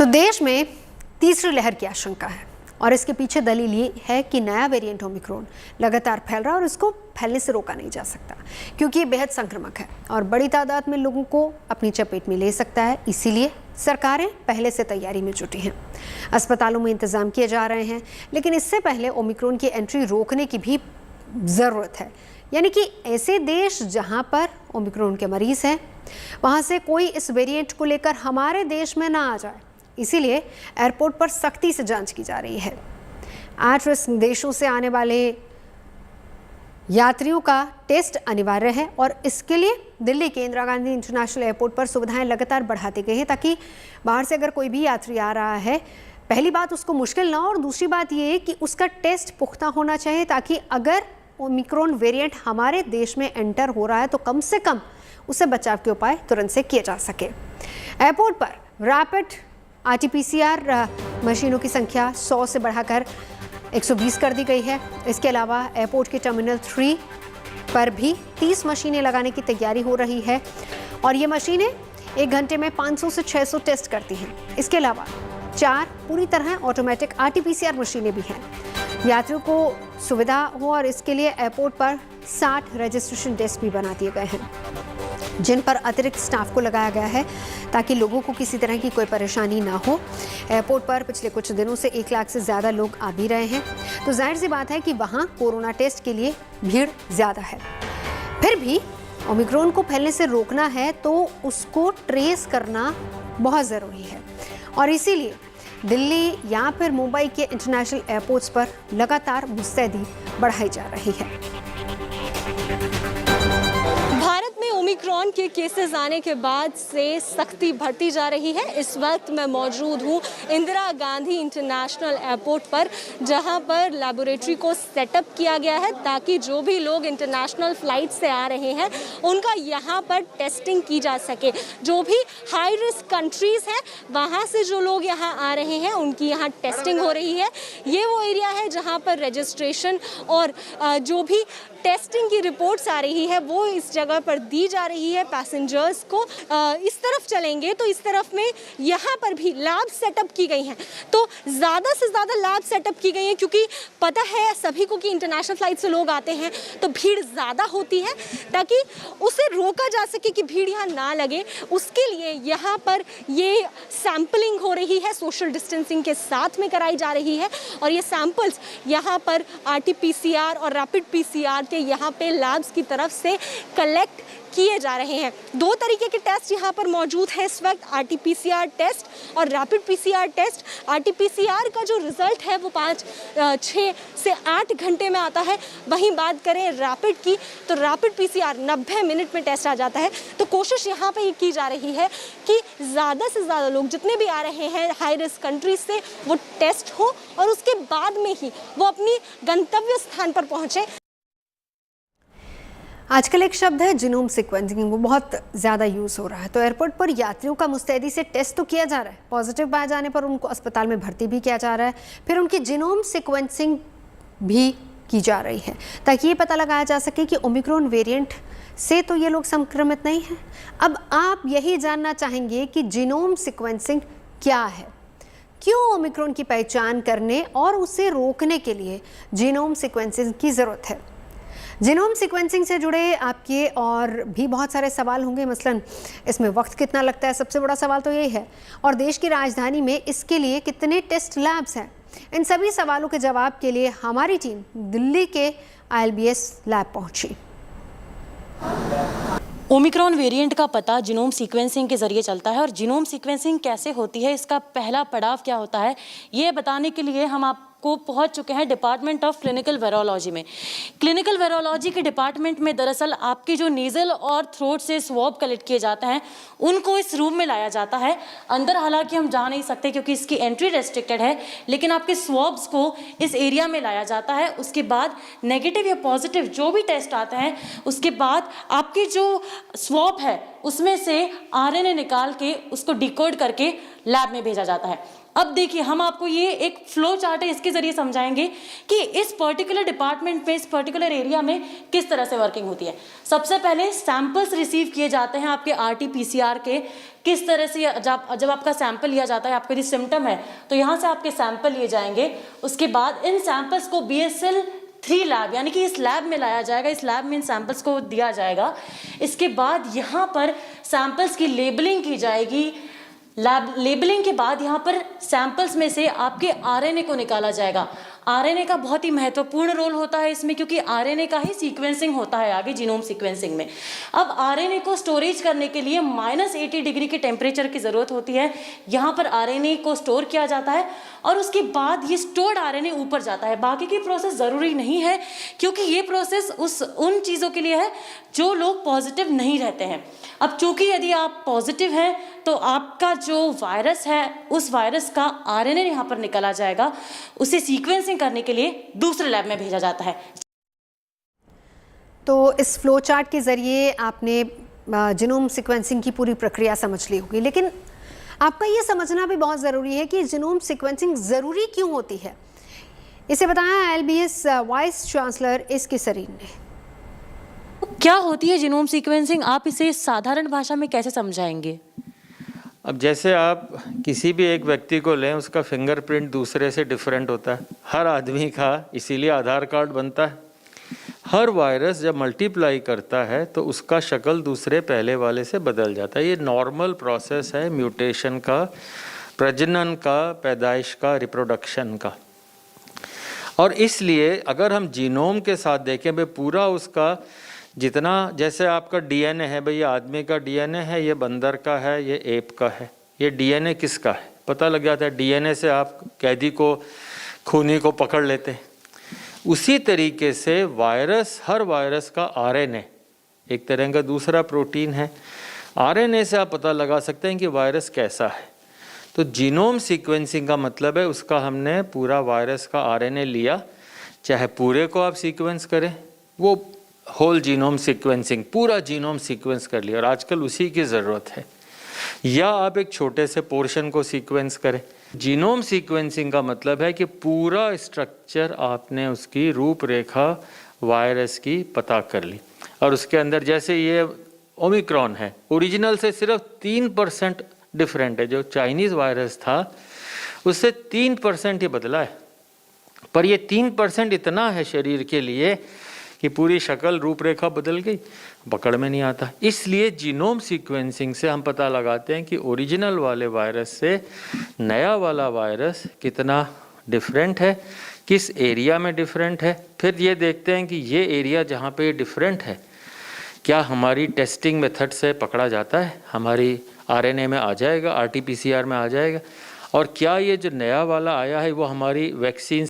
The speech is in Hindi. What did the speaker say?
तो देश में तीसरी लहर की आशंका है और इसके पीछे दलील ये है कि नया वेरिएंट ओमिक्रॉन लगातार फैल रहा है और इसको फैलने से रोका नहीं जा सकता क्योंकि ये बेहद संक्रामक है और बड़ी तादाद में लोगों को अपनी चपेट में ले सकता है। इसीलिए सरकारें पहले से तैयारी में जुटी हैं। अस्पतालों में इंतजाम किए जा रहे हैं, लेकिन इससे पहले ओमिक्रॉन की एंट्री रोकने की भी ज़रूरत है। यानी कि ऐसे देश जहां पर ओमिक्रॉन के मरीज़ हैं वहां से कोई इस वेरिएंट को लेकर हमारे देश में ना आ जाए, इसीलिए एयरपोर्ट पर सख्ती से जांच की जा रही है। 8 देशों से आने वाले यात्रियों का टेस्ट अनिवार्य है और इसके लिए दिल्ली के इंदिरा गांधी इंटरनेशनल एयरपोर्ट पर सुविधाएं लगातार बढ़ाती गई हैं ताकि बाहर से अगर कोई भी यात्री आ रहा है, पहली बात उसको मुश्किल ना हो और दूसरी बात ये कि उसका टेस्ट पुख्ता होना चाहिए ताकि अगर ओमिक्रॉन वेरिएंट हमारे देश में एंटर हो रहा है तो कम से कम उससे बचाव के उपाय तुरंत से किए जा सके। एयरपोर्ट पर रैपिड RT-PCR मशीनों की संख्या 100 से बढ़ाकर 120 कर दी गई है। इसके अलावा एयरपोर्ट के टर्मिनल 3 पर भी 30 मशीनें लगाने की तैयारी हो रही है और ये मशीनें 1 घंटे में 500 से 600 टेस्ट करती हैं। इसके अलावा 4 पूरी तरह ऑटोमेटिक RT-PCR मशीनें भी हैं। यात्रियों को सुविधा हो और इसके लिए एयरपोर्ट पर 60 रजिस्ट्रेशन डेस्क भी बना दिए गए हैं जिन पर अतिरिक्त स्टाफ को लगाया गया है ताकि लोगों को किसी तरह की कोई परेशानी ना हो। एयरपोर्ट पर पिछले कुछ दिनों से 1 लाख से ज़्यादा लोग आ भी रहे हैं, तो जाहिर सी बात है कि वहाँ कोरोना टेस्ट के लिए भीड़ ज़्यादा है। फिर भी ओमिक्रॉन को फैलने से रोकना है तो उसको ट्रेस करना बहुत ज़रूरी है और इसीलिए दिल्ली या फिर मुंबई के इंटरनेशनल एयरपोर्ट्स पर लगातार मुस्तैदी बढ़ाई जा रही है। भारत में ओमिक्रॉन के केसेस आने के बाद से सख्ती बढ़ती जा रही है। इस वक्त मैं मौजूद हूँ इंदिरा गांधी इंटरनेशनल एयरपोर्ट पर, जहां पर लेबोरेटरी को सेटअप किया गया है ताकि जो भी लोग इंटरनेशनल फ्लाइट से आ रहे हैं उनका यहां पर टेस्टिंग की जा सके। जो भी हाई रिस्क कंट्रीज हैं वहां से जो लोग यहां आ रहे हैं उनकी यहां टेस्टिंग हो रही है। ये वो एरिया है जहां पर रजिस्ट्रेशन और जो भी टेस्टिंग की रिपोर्ट्स आ रही है वो इस जगह पर दी जा रही है पैसेंजर्स को। इस तरफ चलेंगे तो इस तरफ में यहाँ पर भी लैब सेटअप की गई हैं, तो ज़्यादा से ज़्यादा लैब सेटअप की गई हैं क्योंकि पता है सभी को कि इंटरनेशनल फ्लाइट से लोग आते हैं तो भीड़ ज़्यादा होती है। ताकि उसे रोका जा सके कि भीड़ यहाँ ना लगे, उसके लिए यहाँ पर ये सैम्पलिंग हो रही है, सोशल डिस्टेंसिंग के साथ में कराई जा रही है और ये सैंपल्स यहाँ पर RT-PCR और रैपिड PCR के यहाँ पे लैब्स की तरफ से कलेक्ट किए जा रहे हैं। 2 तरीके के टेस्ट यहाँ पर मौजूद है इस वक्त, RT-PCR टेस्ट और रैपिड PCR टेस्ट। RT-PCR का जो रिजल्ट है वो 6 से 8 घंटे में आता है। वहीं बात करें रैपिड की तो रैपिड PCR 90 मिनट में टेस्ट आ जाता है। तो कोशिश यहाँ पे ये की जा रही है कि ज़्यादा से ज़्यादा लोग जितने भी आ रहे हैं हाई रिस्क कंट्रीज से वो टेस्ट हो और उसके बाद में ही वो अपनी गंतव्य स्थान पर पहुँचे। आजकल एक शब्द है जीनोम सीक्वेंसिंग, वो बहुत ज़्यादा यूज़ हो रहा है। तो एयरपोर्ट पर यात्रियों का मुस्तैदी से टेस्ट तो किया जा रहा है, पॉजिटिव पाए जाने पर उनको अस्पताल में भर्ती भी किया जा रहा है, फिर उनकी जीनोम सीक्वेंसिंग भी की जा रही है ताकि ये पता लगाया जा सके कि ओमिक्रॉन वेरिएंट से तो ये लोग संक्रमित नहीं हैं। अब आप यही जानना चाहेंगे कि जीनोम सीक्वेंसिंग क्या है, क्यों ओमिक्रॉन की पहचान करने और उसे रोकने के लिए जीनोम सीक्वेंसिंग की ज़रूरत है। जीनोम सीक्वेंसिंग से जुड़े आपके और भी बहुत सारे सवाल होंगे, मसलन इसमें वक्त कितना लगता है, सबसे बड़ा सवाल तो यही है, और देश की राजधानी में इसके लिए कितने टेस्ट लैब्स हैं। इन सभी सवालों के जवाब के लिए हमारी टीम दिल्ली के ILBS लैब पहुंची। ओमिक्रॉन वेरिएंट का पता जीनोम सीक्वेंसिंग के जरिए चलता है और जीनोम सीक्वेंसिंग कैसे होती है, इसका पहला पड़ाव क्या होता है, ये बताने के लिए हम आपको पहुंच चुके हैं डिपार्टमेंट ऑफ क्लिनिकल वायरोलॉजी में। क्लिनिकल वायरोलॉजी के डिपार्टमेंट में दरअसल आपकी जो नेजल और थ्रोट से स्वैब कलेक्ट किए जाते हैं उनको इस रूम में लाया जाता है। अंदर हालांकि हम जा नहीं सकते क्योंकि इसकी एंट्री रेस्ट्रिक्टेड है, लेकिन आपके स्वैब्स को इस एरिया में लाया जाता है। उसके बाद नेगेटिव या पॉजिटिव जो भी टेस्ट आता है उसके बाद आपकी जो स्वैब है उसमें से RNA निकाल के उसको डिकोड करके लैब में भेजा जाता है। अब देखिए हम आपको ये एक फ्लो चार्ट है इसके जरिए समझाएंगे कि इस पर्टिकुलर डिपार्टमेंट में, इस पर्टिकुलर एरिया में किस तरह से वर्किंग होती है। सबसे पहले सैंपल्स रिसीव किए जाते हैं आपके RT-PCR के। किस तरह से जब आपका सैंपल लिया जाता है, आपका यदि सिम्टम है तो यहाँ से आपके सैंपल लिए जाएंगे। उसके बाद इन सैंपल्स को BSL-3 लैब यानी कि इस लैब में लाया जाएगा, इस लैब में इन सैंपल्स को दिया जाएगा। इसके बाद यहाँ पर सैंपल्स की लेबलिंग की जाएगी। लेबलिंग के बाद यहाँ पर सैंपल्स में से आपके RNA को निकाला जाएगा। RNA का बहुत ही महत्वपूर्ण रोल होता है इसमें, क्योंकि RNA का ही सीक्वेंसिंग होता है आगे जीनोम सीक्वेंसिंग में। अब RNA को स्टोरेज करने के लिए -80 डिग्री के टेम्परेचर की ज़रूरत होती है। यहाँ पर RNA को स्टोर किया जाता है और उसके बाद ये स्टोर्ड RNA ऊपर जाता है। बाकी की प्रोसेस ज़रूरी नहीं है, क्योंकि ये प्रोसेस उन चीज़ों के लिए है जो लोग पॉजिटिव नहीं रहते हैं। अब चूंकि यदि आप पॉजिटिव हैं तो आपका जो वायरस है उस वायरस का RNA यहाँ पर निकाला जाएगा, उसे सीक्वेंसिंग करने के लिए दूसरे लैब में भेजा जाता है। तो इस फ्लो चार्ट के ज़रिए आपने जीनोम सीक्वेंसिंग की पूरी प्रक्रिया समझ ली होगी, लेकिन आपका ये समझना भी बहुत ज़रूरी है कि जीनोम सीक्वेंसिंग ज़रूरी क्यों होती है। इसे बताया LBS वाइस चांसलर एस के सरीन ने। क्या होती है जीनोम सीक्वेंसिंग, आप इसे साधारण भाषा में कैसे समझाएंगे? अब जैसे आप किसी भी एक व्यक्ति को लें, उसका फिंगरप्रिंट दूसरे से डिफरेंट होता है, हर आदमी का, इसीलिए आधार कार्ड बनता है। हर वायरस जब मल्टीप्लाई करता है तो उसका शक्ल दूसरे पहले वाले से बदल जाता है। ये नॉर्मल प्रोसेस है म्यूटेशन का, प्रजनन का, पैदाइश का, रिप्रोडक्शन का। और इसलिए अगर हम जीनोम के साथ देखें भाई पूरा उसका जितना, जैसे आपका DNA है, भाई ये आदमी का DNA है, ये बंदर का है, ये एप का है, ये DNA किसका है पता लग जाता है। DNA से आप कैदी को, खूनी को पकड़ लेते हैं। उसी तरीके से वायरस, हर वायरस का RNA एक तरह का दूसरा प्रोटीन है। RNA से आप पता लगा सकते हैं कि वायरस कैसा है। तो जीनोम सीक्वेंसिंग का मतलब है उसका हमने पूरा वायरस का RNA लिया, चाहे पूरे को आप सीक्वेंस करें, वो होल जीनोम सीक्वेंसिंग, पूरा जीनोम सीक्वेंस कर लिया, और आजकल उसी की ज़रूरत है। या आप एक छोटे से पोर्शन को सीक्वेंस करें। जीनोम सीक्वेंसिंग का मतलब है कि पूरा स्ट्रक्चर आपने उसकी रूपरेखा वायरस की पता कर ली, और उसके अंदर जैसे ये ओमिक्रॉन है, ओरिजिनल से सिर्फ 3% डिफरेंट है। जो चाइनीज़ वायरस था उससे 3% ही बदला है, पर ये 3% इतना है शरीर के लिए कि पूरी शक्ल रूपरेखा बदल गई, पकड़ में नहीं आता। इसलिए जीनोम सीक्वेंसिंग से हम पता लगाते हैं कि ओरिजिनल वाले वायरस से नया वाला वायरस कितना डिफरेंट है, किस एरिया में डिफरेंट है। फिर ये देखते हैं कि ये एरिया जहाँ पे डिफरेंट है क्या हमारी टेस्टिंग मेथड से पकड़ा जाता है, हमारी RNA में आ जाएगा, RT-PCR में आ जाएगा, और क्या ये जो नया वाला आया है वो हमारी वैक्सीन